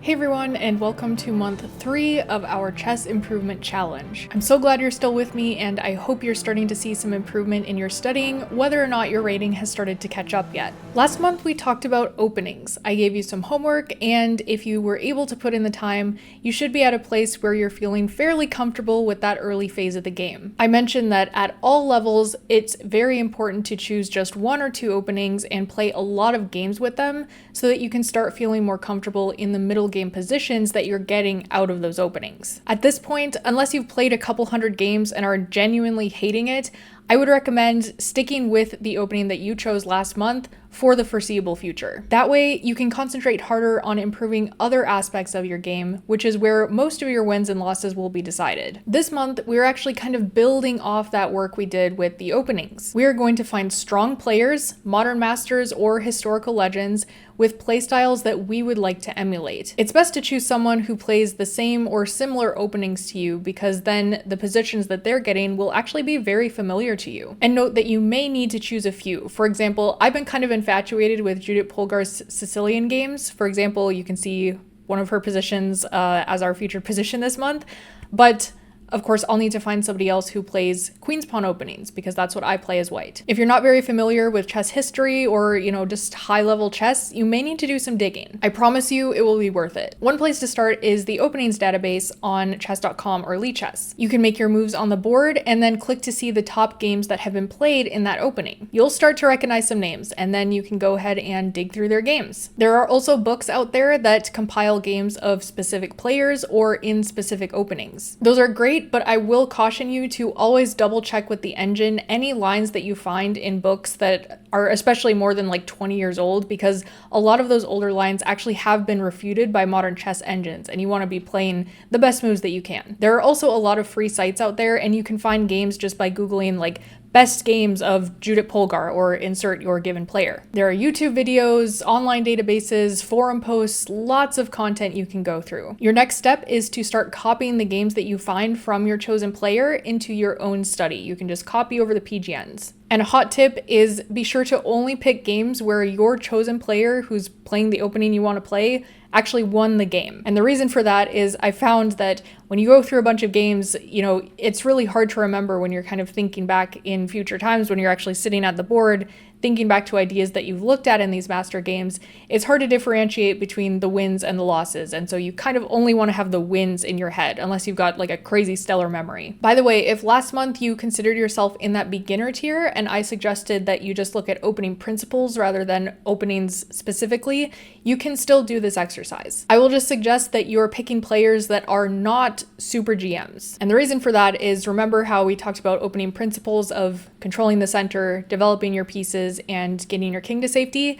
Hey everyone, and welcome to month 3 of our chess improvement challenge. I'm so glad you're still with me, and I hope you're starting to see some improvement in your studying, whether or not your rating has started to catch up yet. Last month we talked about openings. I gave you some homework, and if you were able to put in the time, you should be at a place where you're feeling fairly comfortable with that early phase of the game. I mentioned that at all levels, it's very important to choose just 1 or 2 openings and play a lot of games with them so that you can start feeling more comfortable in the middle game positions that you're getting out of those openings. At this point, unless you've played a couple hundred games and are genuinely hating it, I would recommend sticking with the opening that you chose last month for the foreseeable future. That way, you can concentrate harder on improving other aspects of your game, which is where most of your wins and losses will be decided. This month, we're actually kind of building off that work we did with the openings. We are going to find strong players, modern masters, or historical legends with playstyles that we would like to emulate. It's best to choose someone who plays the same or similar openings to you, because then the positions that they're getting will actually be very familiar to you. And note that you may need to choose a few. For example, I've been kind of infatuated with Judith Polgar's Sicilian games. For example, you can see one of her positions as our featured position this month, but of course, I'll need to find somebody else who plays queen's pawn openings, because that's what I play as white. If you're not very familiar with chess history or, just high-level chess, you may need to do some digging. I promise you it will be worth it. One place to start is the openings database on chess.com or Lichess. You can make your moves on the board and then click to see the top games that have been played in that opening. You'll start to recognize some names, and then you can go ahead and dig through their games. There are also books out there that compile games of specific players or in specific openings. Those are great, but I will caution you to always double check with the engine any lines that you find in books that are especially more than like 20 years old, because a lot of those older lines actually have been refuted by modern chess engines, and you want to be playing the best moves that you can. There are also a lot of free sites out there, and you can find games just by Googling like best games of Judith Polgar or insert your given player. There are YouTube videos, online databases, forum posts, lots of content you can go through. Your next step is to start copying the games that you find from your chosen player into your own study. You can just copy over the PGNs. And a hot tip is be sure to only pick games where your chosen player who's playing the opening you want to play actually won the game. And the reason for that is I found that when you go through a bunch of games, it's really hard to remember when you're kind of thinking back in future times when you're actually sitting at the board, thinking back to ideas that you've looked at in these master games. It's hard to differentiate between the wins and the losses. And so you kind of only want to have the wins in your head unless you've got like a crazy stellar memory. By the way, if last month you considered yourself in that beginner tier and I suggested that you just look at opening principles rather than openings specifically, you can still do this exercise. I will just suggest that you're picking players that are not super GMs. And the reason for that is, remember how we talked about opening principles of controlling the center, developing your pieces, and getting your king to safety?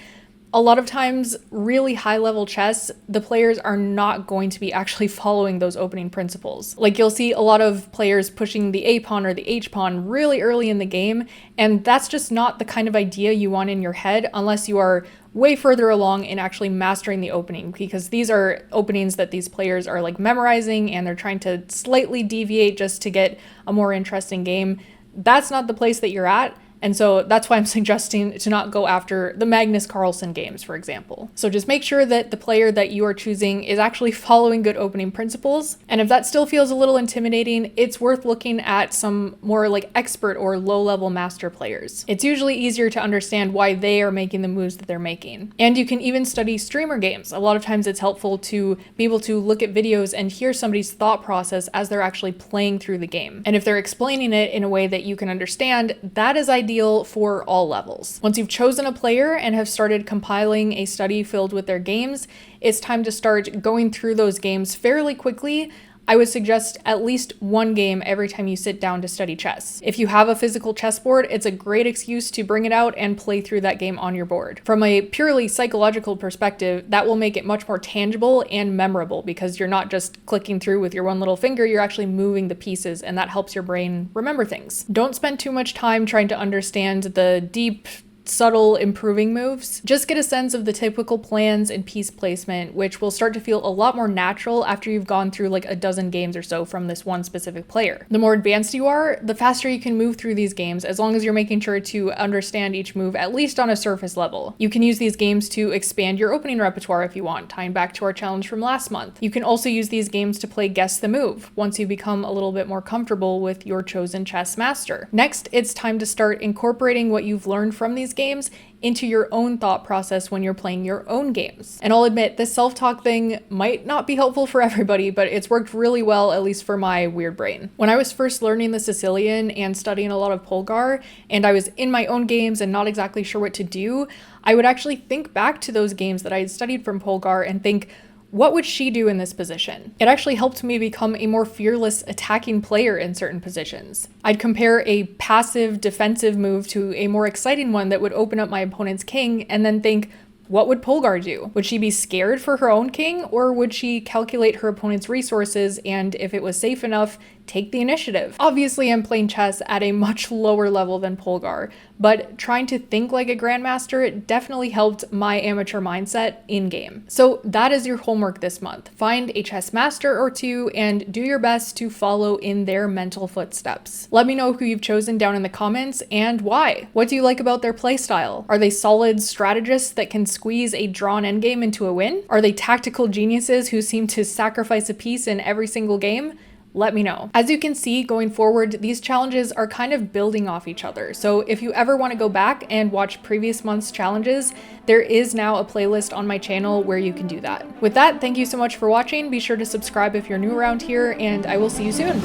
A lot of times, really high-level chess, the players are not going to be actually following those opening principles. Like, you'll see a lot of players pushing the A pawn or the H pawn really early in the game, and that's just not the kind of idea you want in your head unless you are way further along in actually mastering the opening, because these are openings that these players are like memorizing and they're trying to slightly deviate just to get a more interesting game. That's not the place that you're at. And so that's why I'm suggesting to not go after the Magnus Carlsen games, for example. So just make sure that the player that you are choosing is actually following good opening principles. And if that still feels a little intimidating, it's worth looking at some more like expert or low-level master players. It's usually easier to understand why they are making the moves that they're making. And you can even study streamer games. A lot of times it's helpful to be able to look at videos and hear somebody's thought process as they're actually playing through the game. And if they're explaining it in a way that you can understand, that is ideal for all levels. Once you've chosen a player and have started compiling a study filled with their games, it's time to start going through those games fairly quickly. I would suggest at least one game every time you sit down to study chess. If you have a physical chessboard, it's a great excuse to bring it out and play through that game on your board. From a purely psychological perspective, that will make it much more tangible and memorable, because you're not just clicking through with your one little finger, you're actually moving the pieces, and that helps your brain remember things. Don't spend too much time trying to understand the deep subtle improving moves. Just get a sense of the typical plans and piece placement, which will start to feel a lot more natural after you've gone through like a dozen games or so from this one specific player. The more advanced you are, the faster you can move through these games, as long as you're making sure to understand each move at least on a surface level. You can use these games to expand your opening repertoire if you want, tying back to our challenge from last month. You can also use these games to play Guess the Move, once you become a little bit more comfortable with your chosen chess master. Next, it's time to start incorporating what you've learned from these games into your own thought process when you're playing your own games. And I'll admit, this self-talk thing might not be helpful for everybody, but it's worked really well, at least for my weird brain. When I was first learning the Sicilian and studying a lot of Polgar, and I was in my own games and not exactly sure what to do, I would actually think back to those games that I had studied from Polgar and think, what would she do in this position? It actually helped me become a more fearless attacking player in certain positions. I'd compare a passive defensive move to a more exciting one that would open up my opponent's king and then think, what would Polgar do? Would she be scared for her own king, or would she calculate her opponent's resources and, if it was safe enough, take the initiative? Obviously, I'm playing chess at a much lower level than Polgar, but trying to think like a grandmaster definitely helped my amateur mindset in-game. So that is your homework this month. Find a chess master or two and do your best to follow in their mental footsteps. Let me know who you've chosen down in the comments and why. What do you like about their playstyle? Are they solid strategists that can squeeze a drawn endgame into a win? Are they tactical geniuses who seem to sacrifice a piece in every single game? Let me know. As you can see, going forward, these challenges are kind of building off each other. So if you ever want to go back and watch previous month's challenges, there is now a playlist on my channel where you can do that. With that, thank you so much for watching. Be sure to subscribe if you're new around here, and I will see you soon.